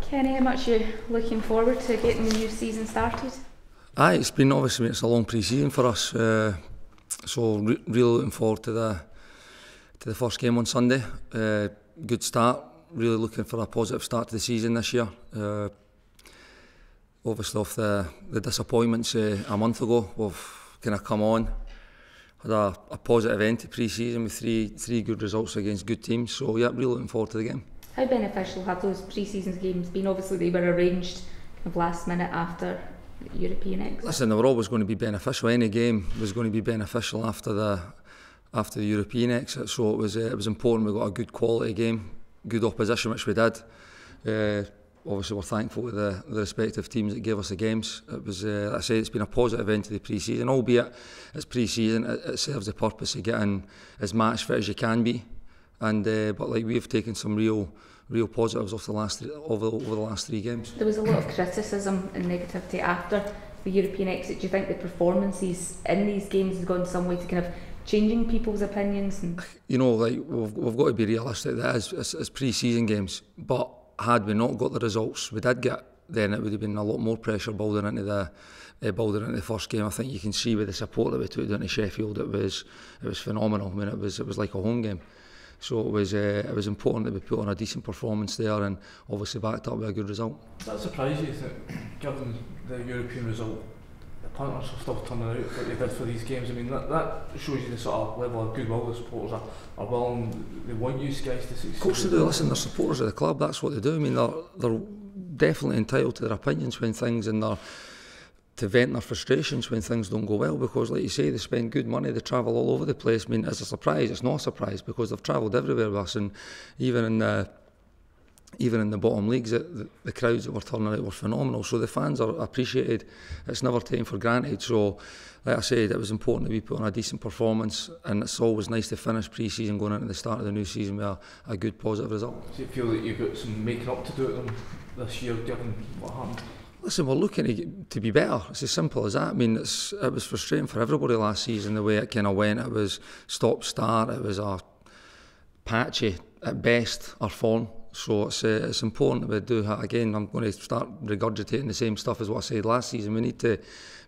Kenny, how much are you looking forward to getting the new season started? It's been obviously it's a long pre-season for us, so really looking forward to the first game on Sunday. Good start. Really looking for a positive start to the season this year. Obviously, off the disappointments a month ago, we've kind of come on. Had a positive end to pre-season with three good results against good teams. So yeah, really looking forward to the game. How beneficial have those pre-season games been? Obviously, they were arranged kind of last minute after the European exit. Listen, they were always going to be beneficial. Any game was going to be beneficial after the European exit. So it was important we got a good quality game, good opposition, which we did. Obviously, we're thankful to the respective teams that gave us the games. It was, I say, it's been a positive end to the pre-season. Albeit it's pre-season, it serves the purpose of getting as match fit as you can be. And but like we've taken some real positives off over the last three games. There was a lot of criticism and negativity after the European exit. Do you think the performances in these games has gone some way to kind of changing people's opinions? You know, like we've got to be realistic. That it's pre-season games, but had we not got the results we did get, then it would have been a lot more pressure building into the first game. I think you can see with the support that we took down to Sheffield, it was phenomenal. I mean, it was like a home game. So it was important that we put on a decent performance there, and obviously backed up with a good result. Does that surprise you that, given the European result, the punters are still turning out like they did for these games? I mean, that shows you the sort of level of goodwill the supporters are willing, they want you guys to succeed. Of course they do. Listen, they're supporters of the club. That's what they do. I mean, they're definitely entitled to their opinions when things, and they're to vent their frustrations when things don't go well, because like you say, they spend good money, they travel all over the place. I mean, it's a surprise, it's not a surprise, because they've travelled everywhere with us, and even in the bottom leagues, the crowds that were turning out were phenomenal. So the fans are appreciated. It's never taken for granted. So like I said, it was important that we put on a decent performance, and it's always nice to finish pre-season going into the start of the new season with a good positive result. Do you feel that you've got some making up to do at them this year, given what happened? Listen, we're looking to be better. It's as simple as that. I mean, it was frustrating for everybody last season, the way it kind of went. It was stop-start, it was a patchy, at best, our form. So it's important that we do that again. I'm going to start regurgitating the same stuff as what I said last season. We need to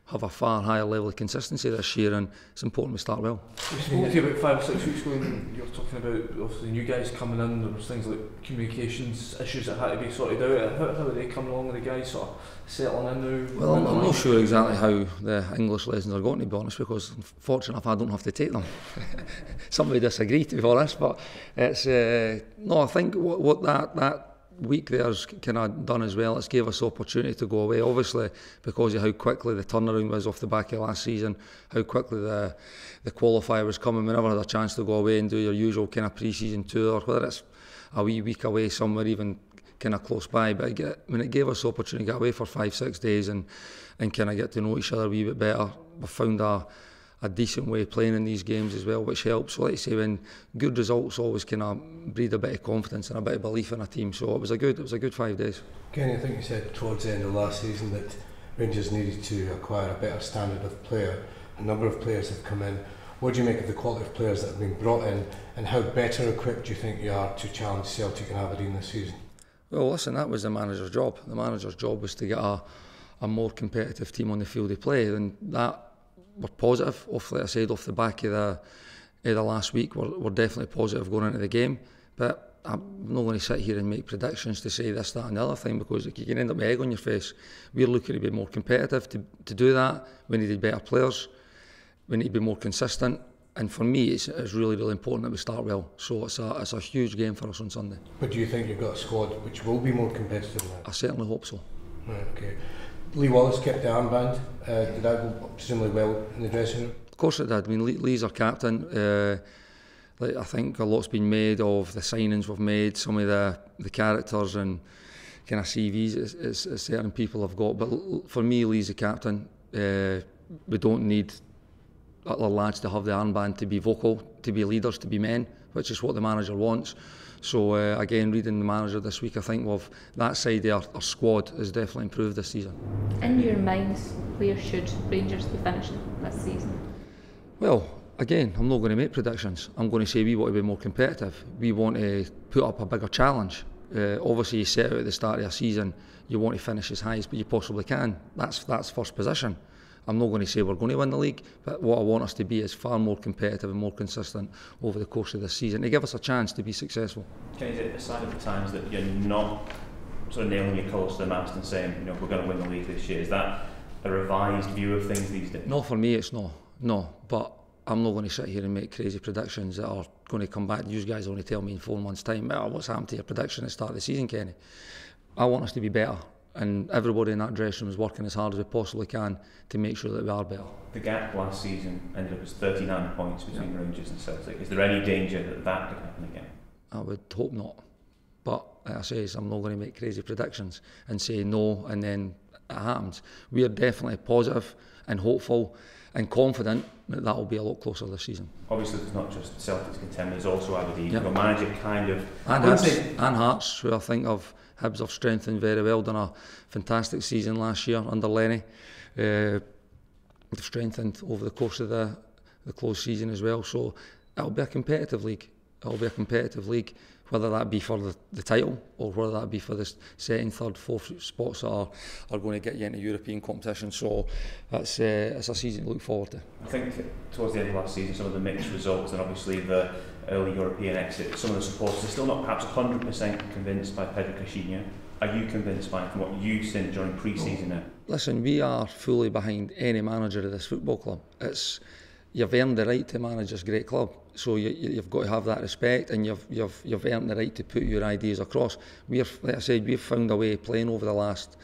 have a far higher level of consistency this year, and it's important we start well. We spoke to you about 5 or 6 weeks ago, and you were talking about obviously new guys coming in. There was things like communications issues that had to be sorted out. How are they coming along with the guys sort of settling in now? Well, I'm not sure exactly how the English lessons are going, to be honest, because fortunately enough I don't have to take them. Some may disagree, to be honest, but it's no, I think what that week there's kind of done as well, it's gave us the opportunity to go away, obviously because of how quickly the turnaround was off the back of last season, how quickly the qualifier was coming. We never had a chance to go away and do your usual kind of pre-season tour, whether it's a wee week away somewhere even kind of close by, but it gave us the opportunity to get away for 5-6 days and kind of get to know each other a wee bit better. We found a decent way of playing in these games as well, which helps. So like I say, when good results always kind of breed a bit of confidence and a bit of belief in a team. So it was a good 5 days. Kenny, I think you said towards the end of last season that Rangers needed to acquire a better standard of player. A number of players have come in. What do you make of the quality of players that have been brought in, and how better equipped do you think you are to challenge Celtic and Aberdeen this season? Well, listen, that was the manager's job. The manager's job was to get a more competitive team on the field of play, and that we're positive. Like I said, off the back of the last week, we're definitely positive going into the game. But I'm not going to sit here and make predictions to say this, that and the other thing, because you can end up with egg on your face. We're looking to be more competitive. To do that, we needed better players. We need to be more consistent. And for me, it's really important that we start well. So it's a huge game for us on Sunday. But do you think you've got a squad which will be more competitive now? I certainly hope so. Right, okay. Lee Wallace kept the armband. Did that go presumably well in the dressing room? Of course it did. I mean, Lee's our captain. I think a lot's been made of the signings we've made, some of the characters and kind of CVs as certain people have got. But for me, Lee's the captain. We don't need other lads to have the armband to be vocal, to be leaders, to be men, which is what the manager wants. So again, reading the manager this week, I think that side of our squad has definitely improved this season. In your minds, where should Rangers be finishing this season? Well, again, I'm not going to make predictions. I'm going to say we want to be more competitive. We want to put up a bigger challenge. Obviously, you set out at the start of a season, you want to finish as high as you possibly can. That's first position. I'm not going to say we're going to win the league, but what I want us to be is far more competitive and more consistent over the course of this season to give us a chance to be successful. Kenny, is it a sign of the times that you're not sort of nailing your colours to the mast and saying, we're going to win the league this year? Is that a revised view of things these days? No, for me it's not. No, but I'm not going to sit here and make crazy predictions that are going to come back. You guys are going to tell me in 4 months' time, what's happened to your prediction at the start of the season, Kenny? I want us to be better, and everybody in that dressing room is working as hard as we possibly can to make sure that we are better. The gap last season ended up as 39 points between Rangers and Celtic. Is there any danger that that could happen again? I would hope not. But like I say, I'm not going to make crazy predictions and say no and then it happens. We are definitely positive and hopeful and confident that will be a lot closer this season. Obviously there's not just Celtic's contender, there's also Aberdeen. Yep. Your manager kind of... And Hearts, who I think Hibs have strengthened very well, done a fantastic season last year under Lenny. They've strengthened over the course of the close season as well, so it'll be a competitive league. It'll be a competitive league, whether that be for the title or whether that be for the second, third, fourth spots that are going to get you into European competition. So it's a season to look forward to. I think towards the end of last season, some of the mixed results and obviously the early European exit, some of the supporters are still not perhaps 100% convinced by Pedro Caixinha. Are you convinced by from what you've seen during pre-season now? Listen, we are fully behind any manager of this football club. You've earned the right to manage this great club, so you've got to have that respect, and you've earned the right to put your ideas across. Like I said, we've found a way of playing over the last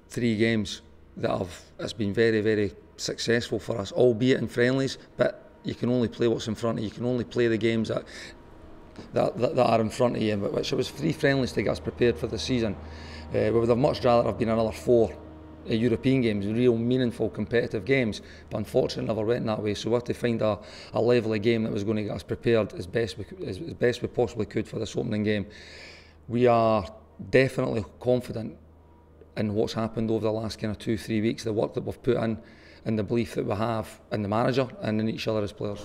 3 games it's been very, very successful for us, albeit in friendlies. But you can only play what's in front of you. You can only play the games that are in front of you. Which it was 3 friendlies to get us prepared for the season. We would have much rather have been another 4. European games, real meaningful competitive games, but unfortunately never went that way, so we had to find a level of game that was going to get us prepared as best we possibly could for this opening game. We are definitely confident in what's happened over the last kind of 2-3 weeks, the work that we've put in and the belief that we have in the manager and in each other as players.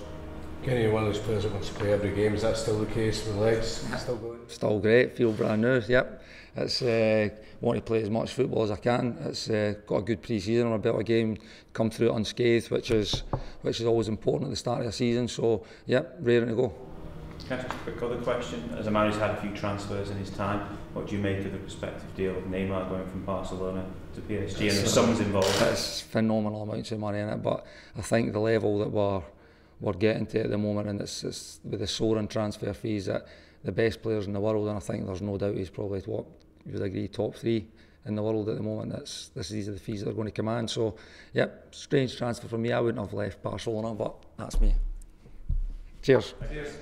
Kenny, you're one of those players that wants to play every game. Is that still the case with legs? Still going? Still great, feel brand new, yep. It's want to play as much football as I can. It's got a good pre-season, a better game, come through it unscathed, which is always important at the start of the season. So, yep, raring to go. Can I just a quick other question? As a man who's had a few transfers in his time, what do you make of the prospective deal of Neymar going from Barcelona to PSG? And the sums involved. It's phenomenal amounts of money in it, but I think the level that we're getting to at the moment, and it's with the soaring transfer fees, that the best players in the world, and I think there's no doubt he's probably what you would agree top 3 in the world at the moment. These are the fees that they're going to command. So, yep, strange transfer for me. I wouldn't have left Barcelona, but that's me. Cheers. Cheers.